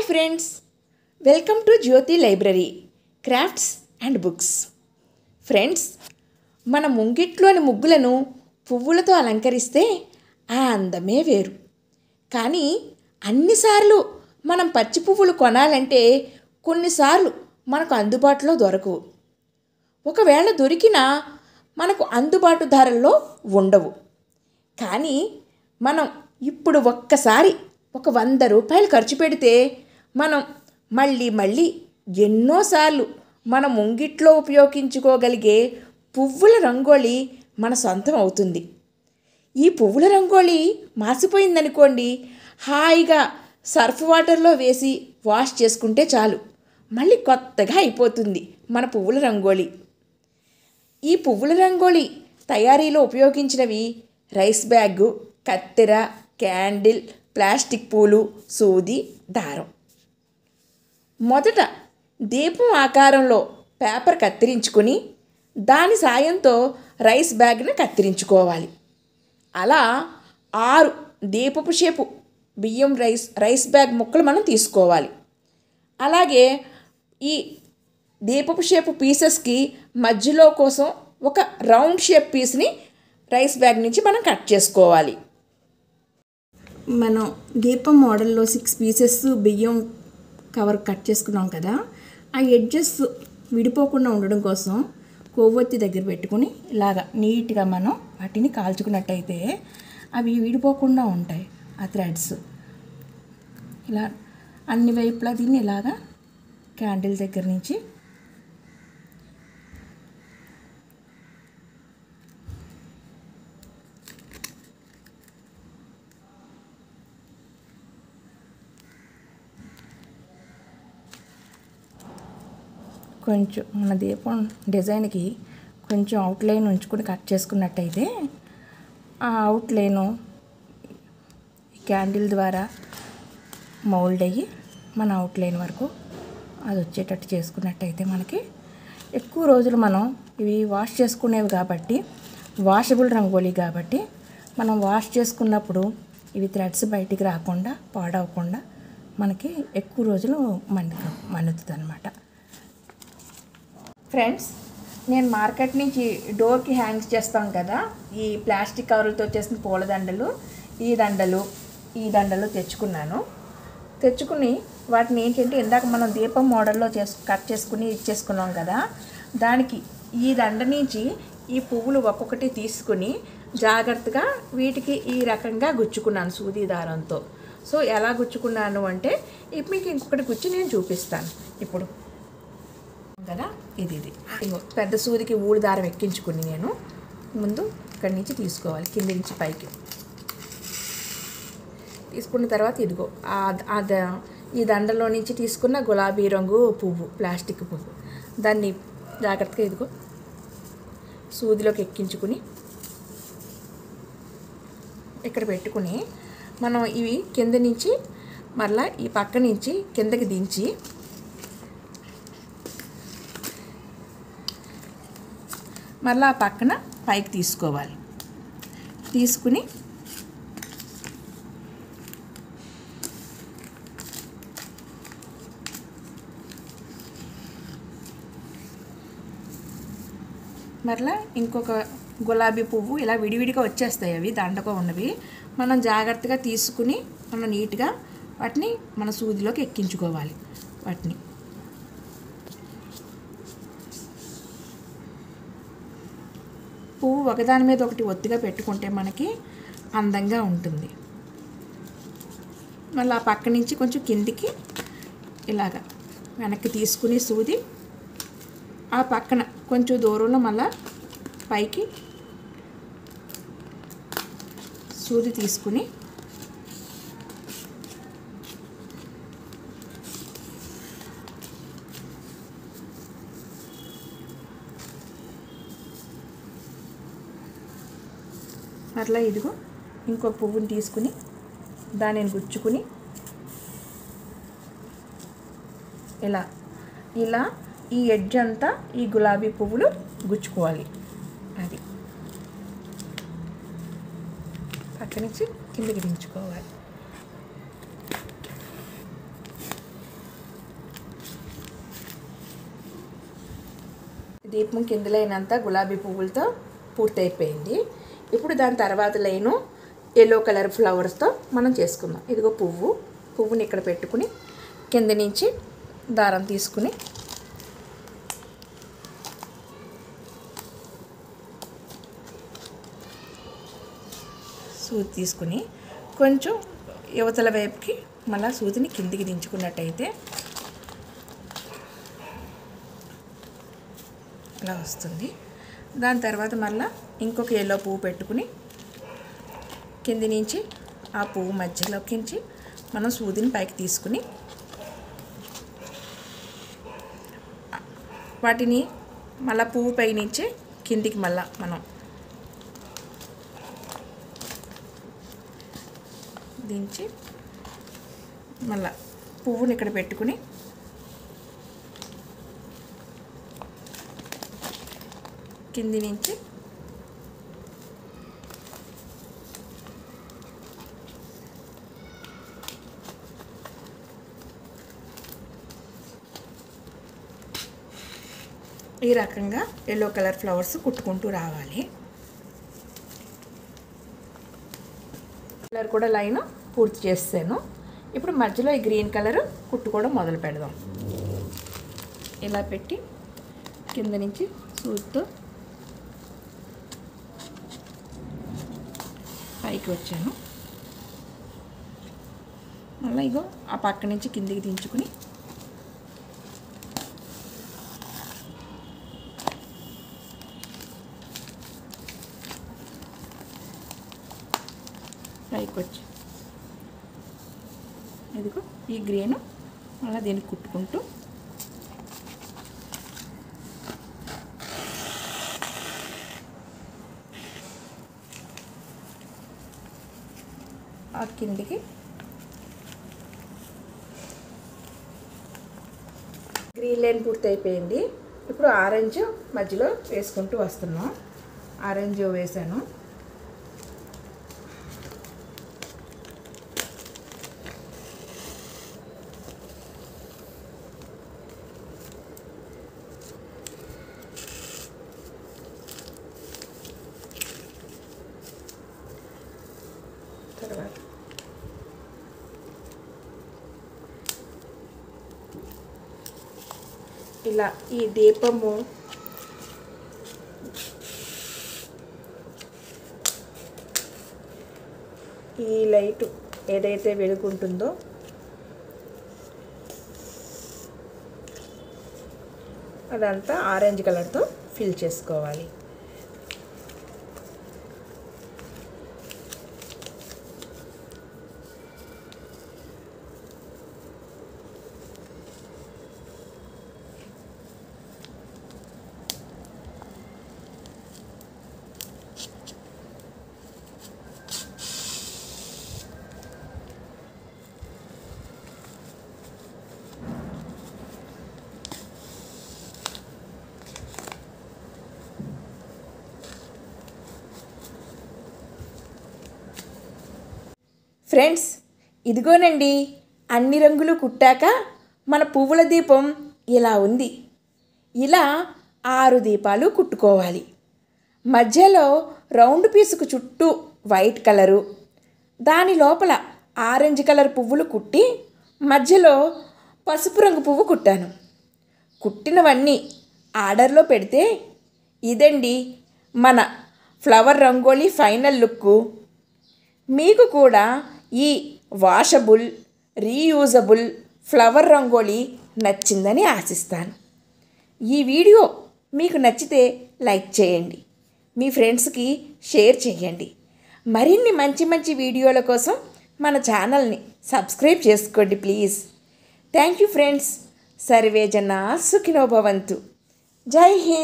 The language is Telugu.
Friends, welcome to Jyothi library crafts and books. Friends, మన ముంగిట్లోని ముగ్గులను పువ్వులతో అలంకరిస్తే ఆ అందమే వేరు. కానీ అన్నిసార్లు మనం పచ్చి పువ్వులు కొనాలంటే కొన్నిసార్లు మనకు అందుబాటులో దొరకవు. ఒకవేళ దొరికినా మనకు అందుబాటు ధరల్లో ఉండవు. కానీ మనం ఇప్పుడు ఒక్కసారి ఒక 100 రూపాయలు ఖర్చు పెడితే మనం మళ్ళీ ఎన్నోసార్లు మన ముంగిట్లో ఉపయోగించుకోగలిగే పువ్వుల రంగోళీ మన సొంతం అవుతుంది. ఈ పువ్వుల రంగోళీ మాసిపోయిందనుకోండి, హాయిగా సర్ఫ్ వాటర్లో వేసి వాష్ చేసుకుంటే చాలు, మళ్ళీ కొత్తగా అయిపోతుంది మన పువ్వుల రంగోళీ. ఈ పువ్వుల రంగోళీ తయారీలో ఉపయోగించినవి రైస్ బ్యాగు, కత్తెర, క్యాండిల్, ప్లాస్టిక్ పూలు, సూది, దారం. మొదట దీపం ఆకారంలో పేపర్ కత్తిరించుకొని దాని సాయంతో రైస్ బ్యాగ్ని కత్తిరించుకోవాలి. అలా 6 దీపపు షేపు బియ్యం రైస్ బ్యాగ్ ముక్కలు మనం తీసుకోవాలి. అలాగే ఈ దీపపు షేపు పీసెస్కి మధ్యలో కోసం ఒక రౌండ్ షేప్ పీస్ని రైస్ బ్యాగ్ నుంచి మనం కట్ చేసుకోవాలి. మనం దీపం మోడల్లో 6 పీసెస్ బియ్యం కవర్ కట్ చేసుకున్నాం కదా, ఆ ఎడ్జెస్ విడిపోకుండా ఉండడం కోసం కొవ్వొత్తి దగ్గర పెట్టుకుని ఇలాగా నీట్గా మనం వాటిని కాల్చుకున్నట్టయితే అవి విడిపోకుండా ఉంటాయి. ఆ థ్రెడ్స్ ఇలా అన్ని వైపులా దీన్ని ఇలాగా క్యాండిల్ దగ్గర నుంచి కొంచెం మన దీపం డిజైన్కి కొంచెం అవుట్లైన్ ఉంచుకొని కట్ చేసుకున్నట్టయితే ఆ అవుట్లైను క్యాండిల్ ద్వారా మౌల్డ్ అయ్యి మన అవుట్లైన్ వరకు అది వచ్చేటట్టు చేసుకున్నట్టయితే మనకి ఎక్కువ రోజులు మనం ఇవి వాష్ చేసుకునేవి కాబట్టి, వాషబుల్ రంగోలీ కాబట్టి మనం వాష్ చేసుకున్నప్పుడు ఇవి థ్రెడ్స్ బయటికి రాకుండా పాడవకుండా మనకి ఎక్కువ రోజులు మన్నుతుంది అన్నమాట. ఫ్రెండ్స్, నేను మార్కెట్ నుంచి డోర్కి హ్యాంగ్స్ చేస్తాం కదా, ఈ ప్లాస్టిక్ కవర్లతో చేసిన పూలదండలు, ఈ దండలు తెచ్చుకుని వాటిని ఏంటంటే ఇందాక మనం దీపం మోడల్లో కట్ చేసుకుని ఇచ్చేసుకున్నాం కదా, దానికి ఈ దండ నుంచి ఈ పువ్వులు ఒక్కొక్కటి తీసుకుని జాగ్రత్తగా వీటికి ఈ రకంగా గుచ్చుకున్నాను సూది దారంతో. సో ఎలా గుచ్చుకున్నాను అంటే ఇప్పుడు మీకు ఇంకొకటి గుచ్చి నేను చూపిస్తాను. ఇప్పుడు కదా ఇది పెద్ద సూదికి ఊడి దారం ఎక్కించుకుని నేను ముందు ఇక్కడి నుంచి తీసుకోవాలి, కింద నుంచి పైకి తీసుకున్న తర్వాత ఇదిగో ఈ దండలో నుంచి తీసుకున్న గులాబీ రంగు పువ్వు, ప్లాస్టిక్ పువ్వు, దాన్ని జాగ్రత్తగా ఇదిగో సూదిలోకి ఎక్కించుకుని ఇక్కడ పెట్టుకుని మనం ఇవి కింద నుంచి మరలా ఈ పక్క నుంచి కిందకి దించి మళ్ళీ ఆ పక్కన పైకి తీసుకోవాలి. తీసుకుని మరలా ఇంకొక గులాబీ పువ్వు ఇలా విడివిడిగా వచ్చేస్తాయి, అవి దండగా ఉన్నవి. మనం జాగ్రత్తగా తీసుకుని మనం నీట్గా వాటిని మన సూదిలోకి ఎక్కించుకోవాలి. వాటిని పువ్వు ఒకదాని మీద ఒకటి ఒత్తిగా పెట్టుకుంటే మనకి అందంగా ఉంటుంది. మళ్ళీ ఆ పక్క నుంచి కొంచెం కిందికి ఇలాగా వెనక్కి తీసుకుని సూది ఆ పక్కన కొంచెం దూరంలో మళ్ళీ పైకి సూది తీసుకుని అట్లా ఇదిగో ఇంకో పువ్వుని తీసుకుని దానిని గుచ్చుకుని ఇలా ఈ ఎడ్జ్ అంతా ఈ గులాబీ పువ్వులు గుచ్చుకోవాలి. అది పక్క నుంచి కిందకి దించుకోవాలి. దీపం కింద లైన్ అంతా గులాబీ పువ్వులతో పూర్తయిపోయింది. ఇప్పుడు దాని తర్వాత లైను ఎల్లో కలర్ ఫ్లవర్స్తో మనం చేసుకుందాం. ఇదిగో పువ్వుని ఇక్కడ పెట్టుకుని కింద నుంచి దారం తీసుకుని సూది తీసుకుని కొంచెం యువతల వైపుకి మళ్ళీ సూదిని కిందికి దించుకున్నట్టయితే ఇలా వస్తుంది. దాని తర్వాత మళ్ళీ ఇంకొక ఎల్లో పువ్వు పెట్టుకుని కింది నుంచి ఆ పువ్వు మధ్యలోకించి మనం సూదిని పైకి తీసుకుని వాటిని మళ్ళీ పువ్వు పై నుంచి కిందికి మళ్ళీ మనం దించి మళ్ళీ పువ్వుని ఇక్కడ పెట్టుకుని కింది నుంచి ఈ రకంగా ఎల్లో కలర్ ఫ్లవర్స్ కుట్టుకుంటూ రావాలి. కలర్ కూడా లైన్ పూర్తి చేస్తాను. ఇప్పుడు మధ్యలో ఈ గ్రీన్ కలర్ కుట్టుకోవడం మొదలు పెడదాం. ఇలా పెట్టి కింద నుంచి సూదితో పైకి వచ్చాను. మళ్ళీ ఇగో ఆ పక్క నుంచి కిందికి దించుకుని పైకి వచ్చి ఇదిగో ఈ గ్రీన్ మళ్ళీ దీన్ని కుట్టుకుంటూ ఆ కిందికి గ్రీన్ లైన్ పూర్తి అయిపోయింది. ఇప్పుడు ఆరెంజ్ మధ్యలో వేసుకుంటూ వస్తున్నాం. ఆరెంజ్ వేసాను. తర్వాత ఇలా ఈ దీపము ఈ లైట్ ఏదైతే వెలుగుంటుందో అదంతా ఆరెంజ్ కలర్తో ఫిల్ చేసుకోవాలి. ఫ్రెండ్స్, ఇదిగోనండి అన్ని రంగులు కుట్టాక మన పువ్వుల దీపం ఇలా ఉంది. ఇలా 6 దీపాలు కుట్టుకోవాలి. మధ్యలో రౌండ్ పీసుకు చుట్టూ వైట్ కలరు, దాని లోపల ఆరెంజ్ కలర్ పువ్వులు కుట్టి మధ్యలో పసుపు రంగు పువ్వు కుట్టాను. కుట్టినవన్నీ ఆర్డర్లో పెడితే ఇదండి మన ఫ్లవర్ రంగోలీ ఫైనల్ లుక్. మీకు కూడా ఈ వాషబుల్ రీయూజబుల్ ఫ్లవర్ రంగోలీ నచ్చిందని ఆశిస్తాను. ఈ వీడియో మీకు నచ్చితే లైక్ చేయండి, మీ ఫ్రెండ్స్కి షేర్ చేయండి. మరిన్ని మంచి మంచి వీడియోల కోసం మన ఛానల్ని సబ్స్క్రైబ్ చేసుకోండి please. Thank you friends. Survey జనా సుఖినో భవంతు. జై హింద్.